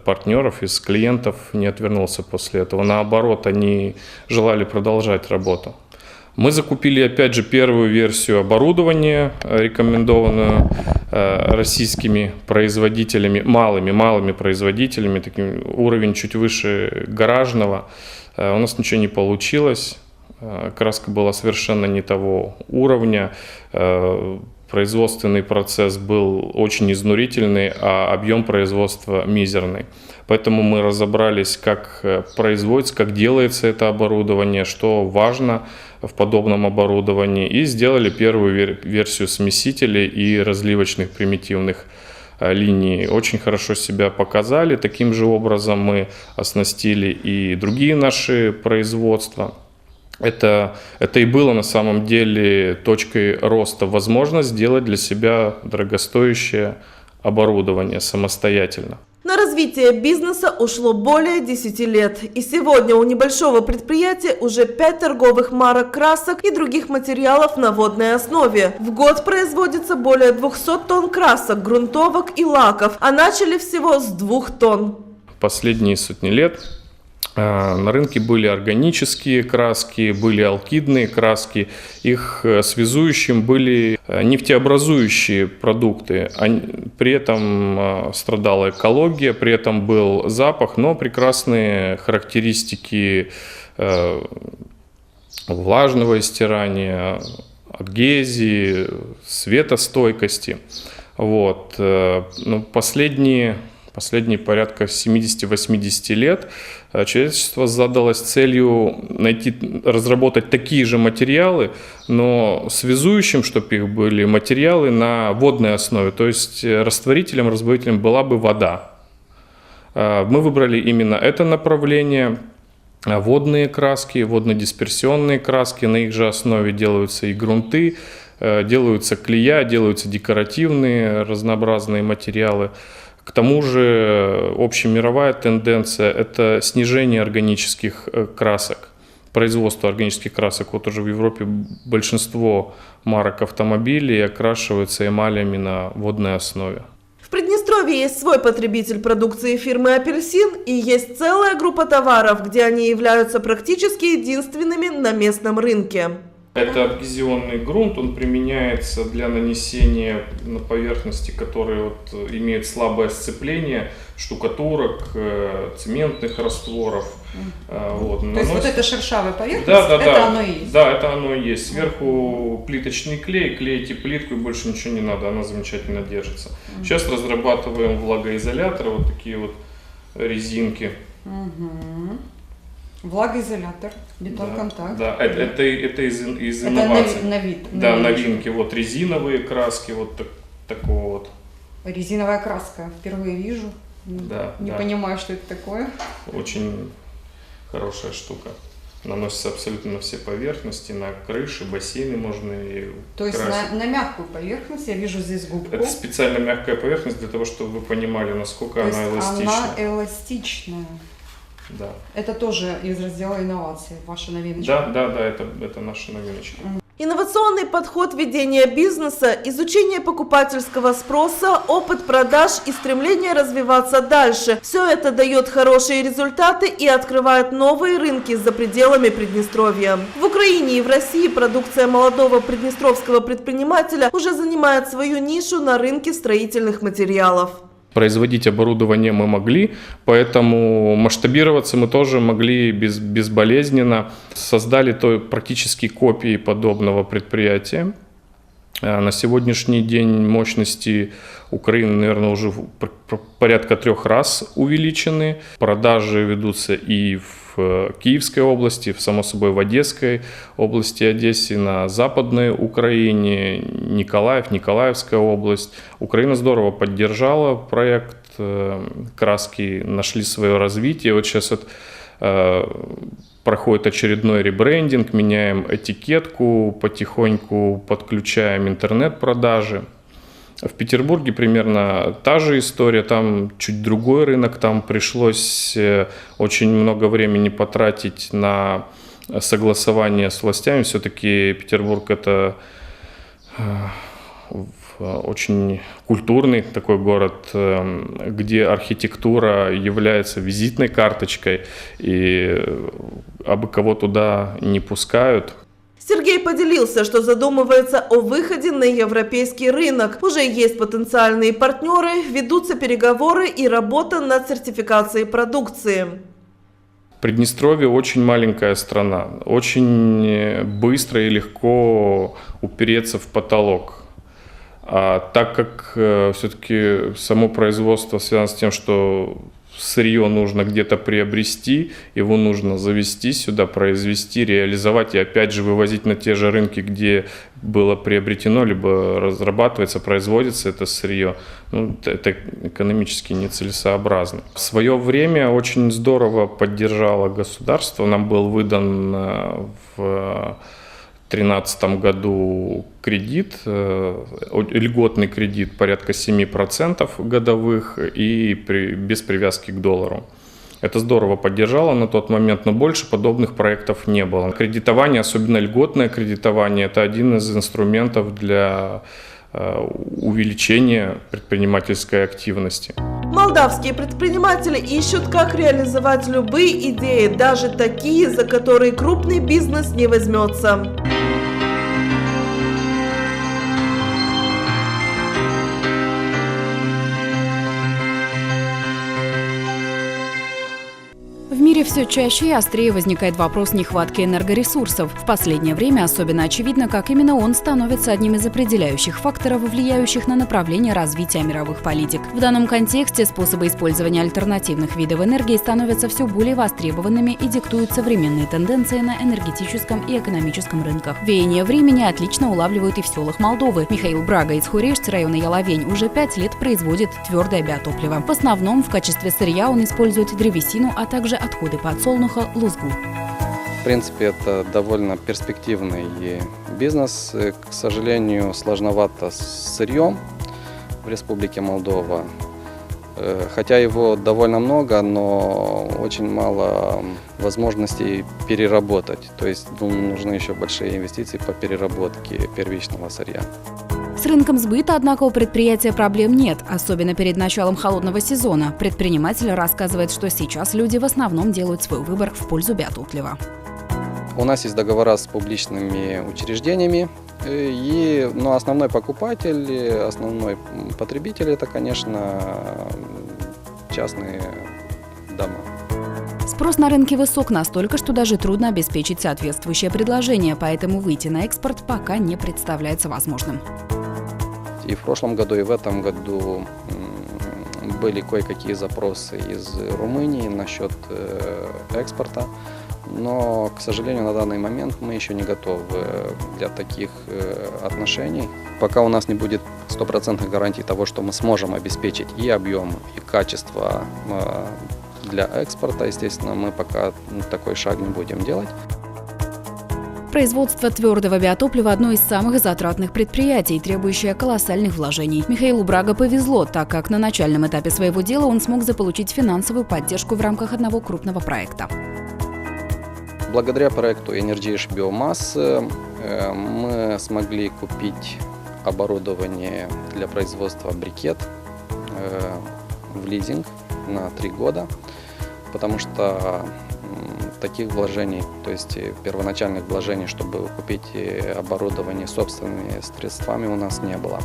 партнеров, из клиентов не отвернулся после этого. Наоборот, они желали продолжать работу. Мы закупили, опять же, первую версию оборудования, рекомендованную российскими производителями, малыми производителями, таким уровень чуть выше гаражного. У нас ничего не получилось, краска была совершенно не того уровня, производственный процесс был очень изнурительный, а объем производства мизерный. Поэтому мы разобрались, как производится, как делается это оборудование, что важно в подобном оборудовании, и сделали первую версию смесителей и разливочных примитивных линий. Очень хорошо себя показали. Таким же образом мы оснастили и другие наши производства. Это и было на самом деле точкой роста, возможность сделать для себя дорогостоящее оборудование самостоятельно. На развитие бизнеса ушло более 10 лет, и сегодня у небольшого предприятия уже 5 торговых марок красок и других материалов на водной основе. В год производится более 200 тонн красок, грунтовок и лаков, а начали всего с 2 тонн. Последние сотни лет на рынке были органические краски, были алкидные краски. Их связующим были нефтеобразующие продукты. При этом страдала экология, при этом был запах, но прекрасные характеристики влажного стирания, адгезии, светостойкости. Вот. Но последние Последние порядка 70-80 лет человечество задалось целью разработать такие же материалы, но связующим, чтобы их были материалы на водной основе, то есть растворителем, разбавителем была бы вода. Мы выбрали именно это направление. Водные краски, водно-дисперсионные краски, на их же основе делаются и грунты, делаются клея, делаются декоративные разнообразные материалы. К тому же общемировая тенденция – это снижение органических красок, производство органических красок. Вот уже в Европе большинство марок автомобилей окрашиваются эмалями на водной основе. В Приднестровье есть свой потребитель продукции фирмы «Апельсин» и есть целая группа товаров, где они являются практически единственными на местном рынке. Это адгезионный грунт, он применяется для нанесения на поверхности, которые имеют слабое сцепление, штукатурок, цементных растворов. То есть вот это шершавая поверхность, оно и есть? Да, это оно и есть. Сверху плиточный клей, клеите плитку и больше ничего не надо, она замечательно держится. Сейчас разрабатываем влагоизоляторы, вот такие вот резинки. Влагоизолятор, бетон-контакт. Да, это из инноваций. Да, новинки. Вот резиновые краски, вот такого вот. Резиновая краска, впервые вижу. Да, не понимаю, что это такое. Очень хорошая штука. Наносится абсолютно на все поверхности, на крыши, бассейны можно и То есть на мягкую поверхность, я вижу здесь губку. Это специально мягкая поверхность для того, чтобы вы понимали, насколько она эластична. Она эластичная. Да. Это тоже из раздела инноваций, ваша новиночка? Да, это наша новиночка. Инновационный подход ведения бизнеса, изучение покупательского спроса, опыт продаж и стремление развиваться дальше. Все это дает хорошие результаты и открывает новые рынки за пределами Приднестровья. В Украине и в России продукция молодого приднестровского предпринимателя уже занимает свою нишу на рынке строительных материалов. Производить оборудование мы могли, поэтому масштабироваться мы тоже могли безболезненно. Создали практически копии подобного предприятия. На сегодняшний день мощности Украины, наверное, уже порядка 3 раз увеличены. Продажи ведутся и в Киевской области, само собой в Одесской области, Одессе, на Западной Украине, Николаевская область. Украина здорово поддержала проект, краски нашли свое развитие. Вот сейчас проходит очередной ребрендинг, меняем этикетку, потихоньку подключаем интернет-продажи. В Петербурге примерно та же история, там чуть другой рынок, там пришлось очень много времени потратить на согласование с властями. Все-таки Петербург – это очень культурный такой город, где архитектура является визитной карточкой, и абы кого туда не пускают. Сергей поделился, что задумывается о выходе на европейский рынок. Уже есть потенциальные партнеры, ведутся переговоры и работа над сертификацией продукции. Приднестровье очень маленькая страна, очень быстро и легко упереться в потолок. А так как все-таки само производство связано с тем, что сырье нужно где-то приобрести, его нужно завести сюда, произвести, реализовать и опять же вывозить на те же рынки, где было приобретено, либо разрабатывается, производится это сырье. Это экономически нецелесообразно. В свое время очень здорово поддержало государство. Нам был выдан в 2013 году кредит, льготный кредит порядка 7% годовых и без привязки к доллару. Это здорово поддержало на тот момент, но больше подобных проектов не было. Кредитование, особенно льготное кредитование, это один из инструментов для увеличения предпринимательской активности. Молдавские предприниматели ищут, как реализовать любые идеи, даже такие, за которые крупный бизнес не возьмется. В мире все чаще и острее возникает вопрос нехватки энергоресурсов. В последнее время особенно очевидно, как именно он становится одним из определяющих факторов, влияющих на направление развития мировых политик. В данном контексте способы использования альтернативных видов энергии становятся все более востребованными и диктуют современные тенденции на энергетическом и экономическом рынках. Веяние времени отлично улавливают и в селах Молдовы. Михаил Брага из Хурешц, района Яловень, уже 5 лет производит твердое биотопливо. В основном в качестве сырья он использует древесину, а также отходы подсолнуха, лузгу. В принципе, это довольно перспективный бизнес. К сожалению, сложновато с сырьем в Республике Молдова. Хотя его довольно много, но очень мало возможностей переработать. То есть нужны еще большие инвестиции по переработке первичного сырья. С рынком сбыта, однако, у предприятия проблем нет, особенно перед началом холодного сезона. Предприниматель рассказывает, что сейчас люди в основном делают свой выбор в пользу биотоплива. У нас есть договора с публичными учреждениями, но основной покупатель, основной потребитель – это, конечно, частные дома. Спрос на рынке высок настолько, что даже трудно обеспечить соответствующее предложение, поэтому выйти на экспорт пока не представляется возможным. И в прошлом году, и в этом году были кое-какие запросы из Румынии насчет экспорта. Но, к сожалению, на данный момент мы еще не готовы для таких отношений. Пока у нас не будет стопроцентных гарантий того, что мы сможем обеспечить и объем, и качество для экспорта, естественно, мы пока такой шаг не будем делать. Производство твердого биотоплива – одно из самых затратных предприятий, требующее колоссальных вложений. Михаилу Брага повезло, так как на начальном этапе своего дела он смог заполучить финансовую поддержку в рамках одного крупного проекта. Благодаря проекту Energy Биомассы мы смогли купить оборудование для производства брикет в лизинг на 3 года, потому что таких вложений, то есть первоначальных вложений, чтобы купить оборудование собственными средствами, у нас не было.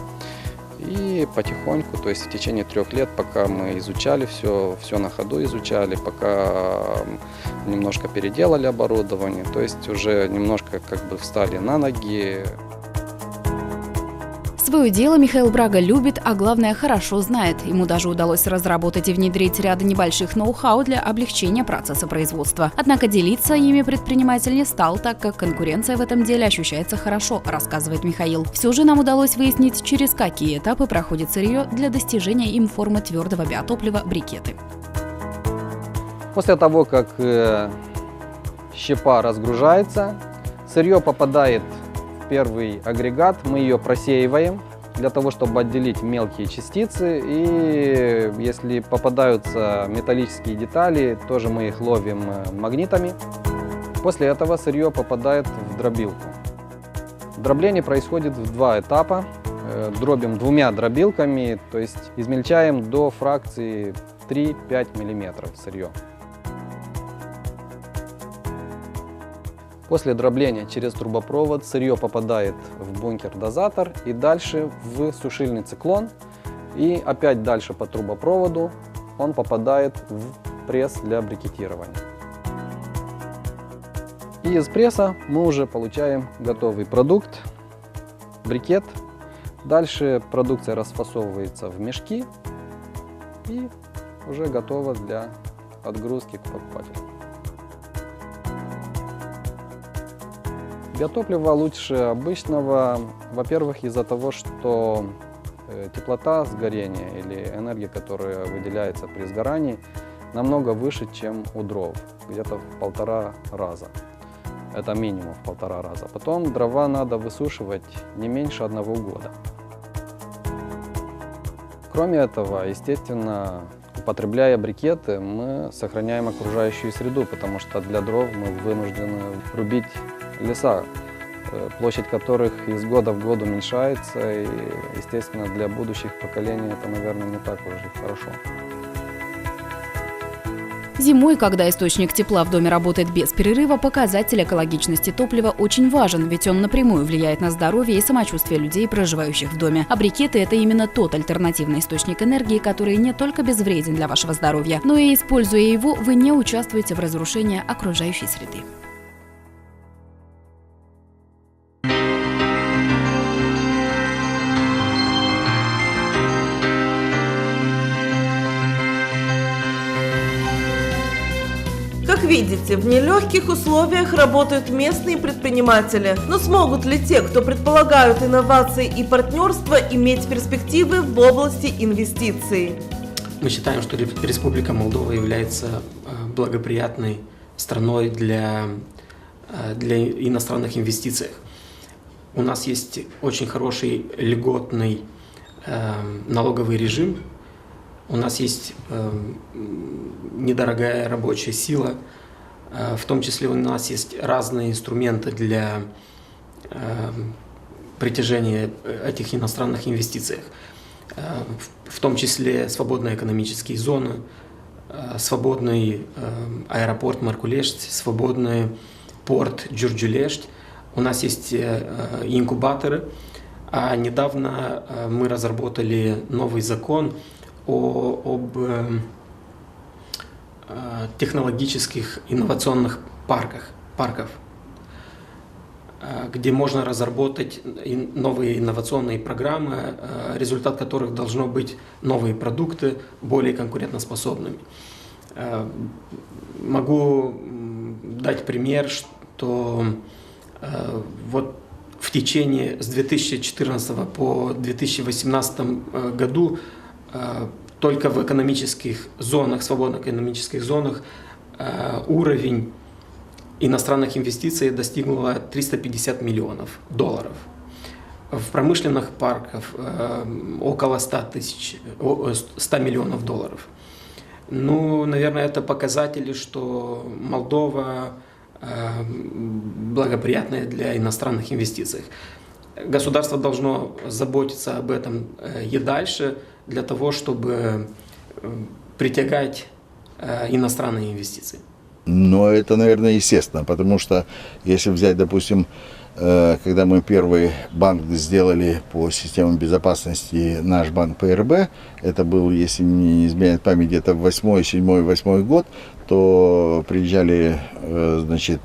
И потихоньку, то есть в течение 3 лет, пока мы изучали все на ходу изучали, пока немножко переделали оборудование, то есть уже немножко встали на ноги. Свое дело Михаил Брага любит, а главное, хорошо знает. Ему даже удалось разработать и внедрить ряд небольших ноу-хау для облегчения процесса производства. Однако делиться ими предприниматель не стал, так как конкуренция в этом деле ощущается хорошо, рассказывает Михаил. Все же нам удалось выяснить, через какие этапы проходит сырье для достижения им формы твердого биотоплива брикеты. После того, как щепа разгружается, сырье попадает в первый агрегат, мы ее просеиваем для того, чтобы отделить мелкие частицы. И если попадаются металлические детали, тоже мы их ловим магнитами. После этого сырье попадает в дробилку. Дробление происходит в 2 этапа. Дробим 2 дробилками, то есть измельчаем до фракции 3-5 мм сырье. После дробления через трубопровод сырье попадает в бункер-дозатор и дальше в сушильный циклон. И опять дальше по трубопроводу он попадает в пресс для брикетирования. И из пресса мы уже получаем готовый продукт, брикет. Дальше продукция расфасовывается в мешки и уже готова для отгрузки к покупателю. Биотопливо лучше обычного, во-первых, из-за того, что теплота сгорения или энергия, которая выделяется при сгорании, намного выше, чем у дров, где-то в 1,5 раза. Это минимум в 1,5 раза. Потом дрова надо высушивать не меньше 1 года. Кроме этого, естественно, употребляя брикеты, мы сохраняем окружающую среду, потому что для дров мы вынуждены рубить леса, площадь которых из года в год уменьшается, и, естественно, для будущих поколений это, наверное, не так уж и хорошо. Зимой, когда источник тепла в доме работает без перерыва, показатель экологичности топлива очень важен, ведь он напрямую влияет на здоровье и самочувствие людей, проживающих в доме. А брикеты – это именно тот альтернативный источник энергии, который не только безвреден для вашего здоровья, но и, используя его, вы не участвуете в разрушении окружающей среды. Как видите, в нелегких условиях работают местные предприниматели. Но смогут ли те, кто предполагают инновации и партнерство, иметь перспективы в области инвестиций? Мы считаем, что Республика Молдова является благоприятной страной для иностранных инвестиций. У нас есть очень хороший льготный налоговый режим. У нас есть недорогая рабочая сила, в том числе у нас есть разные инструменты для притяжения этих иностранных инвестиций, в том числе свободные экономические зоны, свободный аэропорт Маркулешт, свободный порт Джурджулешт. У нас есть инкубаторы, а недавно мы разработали новый закон об технологических инновационных парков, где можно разработать новые инновационные программы, результат которых должно быть новые продукты, более конкурентоспособными. Могу дать пример, что вот в течение с 2014 по 2018 году только в экономических зонах, свободных экономических зонах уровень иностранных инвестиций достигла $350 миллионов. В промышленных парках около 100 миллионов долларов. Ну, наверное, это показатели, что Молдова благоприятная для иностранных инвестиций. Государство должно заботиться об этом и дальше, для того, чтобы притягать иностранные инвестиции. Но это, наверное, естественно, потому что если взять, допустим, когда мы первый банк сделали по системам безопасности, наш банк ПРБ, это был, если не изменяет память, где-то 8 год, то приезжали, значит,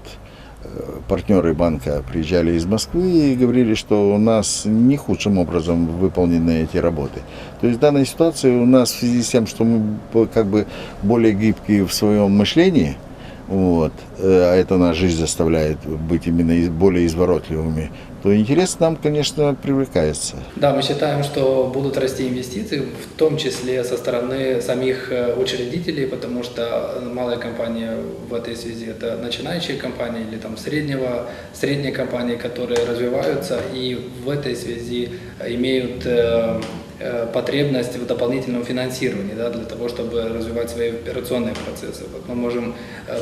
партнеры банка приезжали из Москвы и говорили, что у нас не худшим образом выполнены эти работы. То есть в данной ситуации у нас в связи с тем, что мы как бы более гибкие в своем мышлении, вот, а это нас жизнь заставляет быть именно более изворотливыми, то интерес нам, конечно, привлекается. Да, мы считаем, что будут расти инвестиции, в том числе со стороны самих учредителей, потому что малая компания в этой связи это начинающие компании или там средние компании, которые развиваются и в этой связи имеют потребность в дополнительном финансировании, да, для того, чтобы развивать свои операционные процессы. Вот мы можем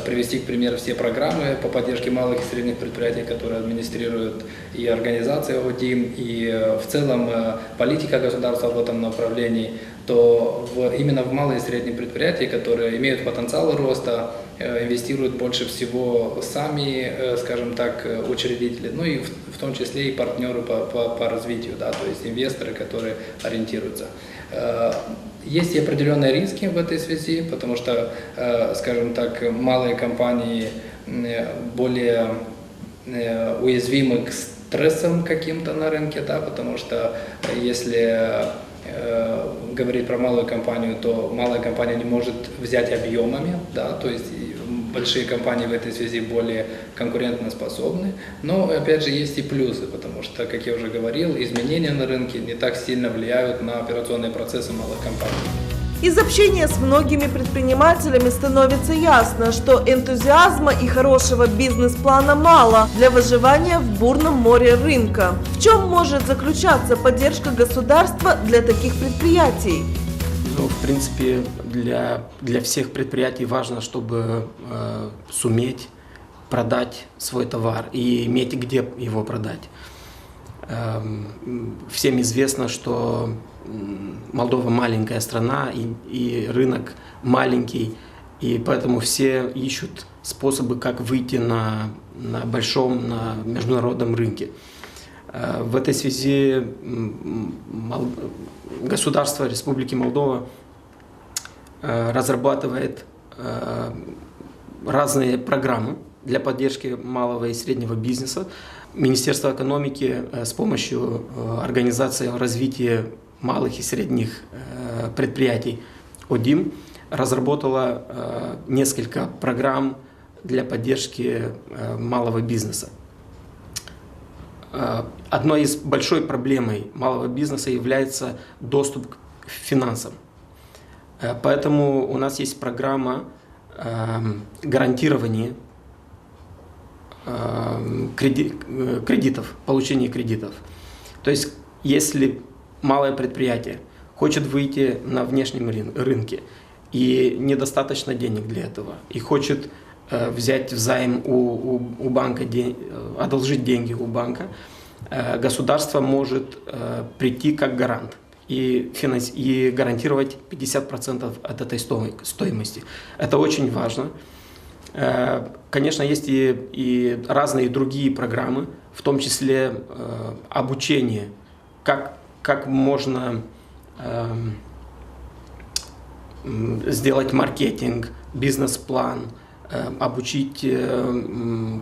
привести, к примеру, все программы по поддержке малых и средних предприятий, которые администрируют и организация ОДИМ, и в целом политика государства в этом направлении, то именно в малые и средние предприятия, которые имеют потенциал роста, инвестируют больше всего сами, скажем так, учредители, ну и в том числе и партнеры по развитию, да, то есть инвесторы, которые ориентируются. Есть и определенные риски в этой связи, потому что, скажем так, малые компании более уязвимы к стрессам каким-то на рынке, да, потому что если говорить про малую компанию, то малая компания не может взять объемами, да, то есть большие компании в этой связи более конкурентоспособны, но опять же есть и плюсы, потому что, как я уже говорил, изменения на рынке не так сильно влияют на операционные процессы малых компаний. Из общения с многими предпринимателями становится ясно, что энтузиазма и хорошего бизнес-плана мало для выживания в бурном море рынка. В чем может заключаться поддержка государства для таких предприятий? Ну, в принципе, для всех предприятий важно, чтобы суметь продать свой товар и иметь где его продать. Всем известно, что Молдова маленькая страна и рынок маленький, И поэтому все ищут способы, как выйти на международном рынке. В этой связи государство Республики Молдова разрабатывает разные программы для поддержки малого и среднего бизнеса. Министерство экономики с помощью Организации развития малых и средних предприятий ОДИМ разработала несколько программ для поддержки малого бизнеса. Одной из большой проблемой малого бизнеса является доступ к финансам. Поэтому у нас есть программа гарантирования кредитов, получения кредитов. То есть, если малое предприятие хочет выйти на внешнем рынке и недостаточно денег для этого, и хочет взять взайм у банка, одолжить деньги у банка, государство может прийти как гарант и гарантировать 50% от этой стоимости. Это очень важно. Конечно, есть и разные другие программы, в том числе обучение, как можно сделать маркетинг, бизнес-план, обучить,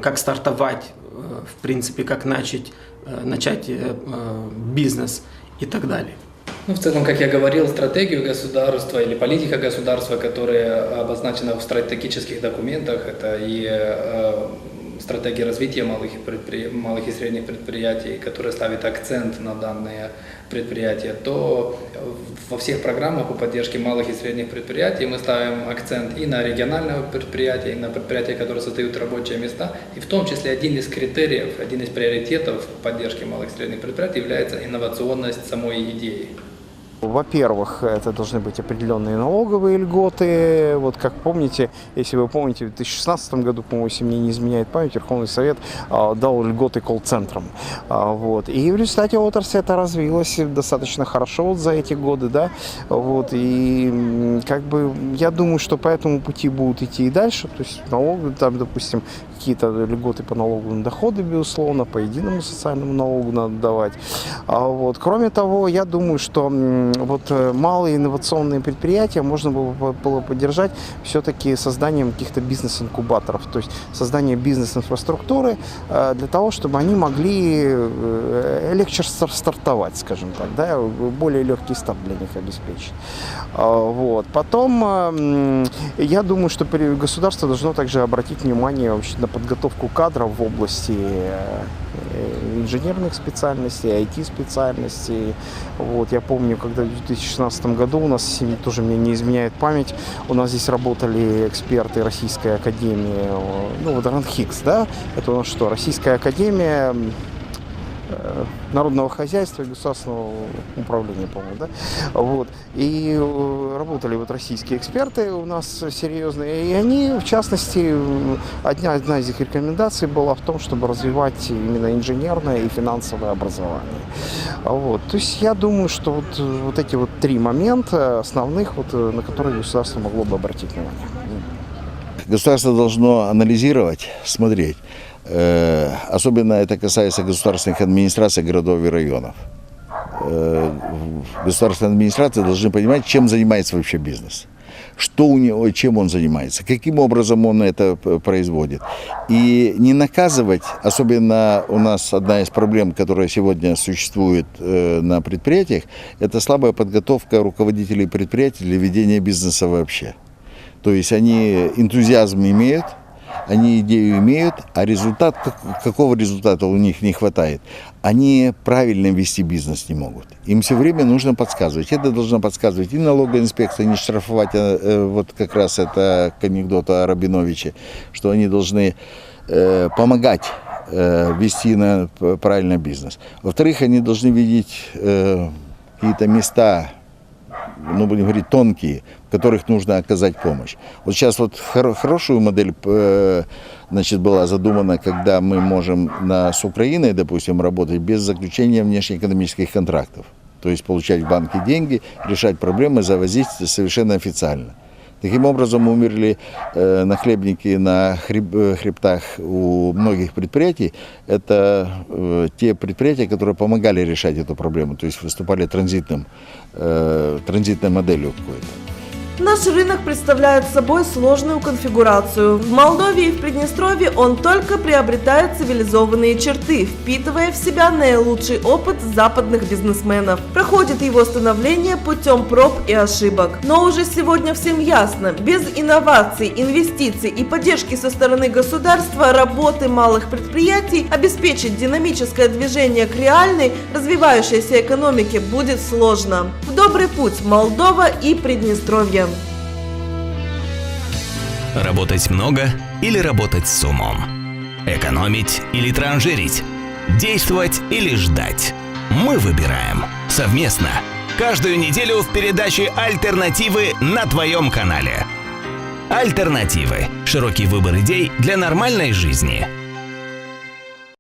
как стартовать, в принципе, как начать бизнес и так далее. Ну, в целом, как я говорил, стратегию государства или политика государства, которая обозначена в стратегических документах, это и стратегия развития малых и средних предприятий, которая ставит акцент на данные предприятия, то во всех программах по поддержке малых и средних предприятий мы ставим акцент и на региональные предприятия, и на предприятия, которые создают рабочие места. И в том числе один из критериев, один из приоритетов поддержки малых и средних предприятий является инновационность самой идеи. Во-первых, это должны быть определенные налоговые льготы. Вот как помните, если вы помните, в 2016 году, по-моему, если мне не изменяет память, Верховный Совет дал льготы колл-центрам. Вот. И в результате отрасль это развилась достаточно хорошо вот за эти годы, да. Вот. И как бы я думаю, что по этому пути будут идти и дальше. То есть налоги, там, допустим, какие-то льготы по налогу на доходы, безусловно, по единому социальному налогу надо давать. Вот. Кроме того, я думаю, что вот малые инновационные предприятия можно было поддержать все-таки созданием каких-то бизнес-инкубаторов, то есть создание бизнес-инфраструктуры для того, чтобы они могли легче стартовать, скажем так, да, более легкий старт для них обеспечить. Вот. Потом, я думаю, что государство должно также обратить внимание вообще на подготовку кадров в области инженерных специальностей, IT-специальностей. Вот, я помню, когда в 2016 году у нас, тоже мне не изменяет память, у нас здесь работали эксперты Российской академии, ну вот РАНХИКС, да, это у нас что, Российская академия народного хозяйства и государственного управления, по-моему, да, вот, и работали вот российские эксперты у нас серьезные, и они, в частности, одна из их рекомендаций была в том, чтобы развивать именно инженерное и финансовое образование. Вот, то есть я думаю, что вот эти вот три момента основных, вот, на которые государство могло бы обратить внимание. Государство должно анализировать, смотреть. Особенно это касается государственных администраций городов и районов. Государственные администрации должны понимать, чем занимается вообще бизнес, что у него, чем он занимается, каким образом он это производит. И не наказывать, особенно у нас одна из проблем, которая сегодня существует на предприятиях, это слабая подготовка руководителей предприятий для ведения бизнеса вообще. То есть они энтузиазм имеют, они идею имеют, а результат, какого результата у них не хватает, они правильно вести бизнес не могут. Им все время нужно подсказывать. Это должна подсказывать и налоговая инспекция, не штрафовать, вот как раз это к анекдоту о Рабиновиче, что они должны помогать вести правильно бизнес. Во-вторых, они должны видеть какие-то места, ну, будем говорить, тонкие, в которых нужно оказать помощь. Вот сейчас вот хорошую модель, значит, была задумана, когда мы можем с Украиной, допустим, работать без заключения внешнеэкономических контрактов. То есть получать в банке деньги, решать проблемы, завозить совершенно официально. Таким образом, умерли нахлебники на хребтах у многих предприятий. Это те предприятия, которые помогали решать эту проблему, то есть выступали транзитной моделью какой-то. Наш рынок представляет собой сложную конфигурацию. В Молдове и в Приднестровье он только приобретает цивилизованные черты, впитывая в себя наилучший опыт западных бизнесменов. Проходит его становление путем проб и ошибок. Но уже сегодня всем ясно, без инноваций, инвестиций и поддержки со стороны государства работы малых предприятий обеспечить динамическое движение к реальной, развивающейся экономике будет сложно. В добрый путь Молдова и Приднестровье. Работать много или работать с умом? Экономить или транжирить? Действовать или ждать? Мы выбираем совместно. Каждую неделю в передаче «Альтернативы» на твоем канале. «Альтернативы» – широкий выбор идей для нормальной жизни.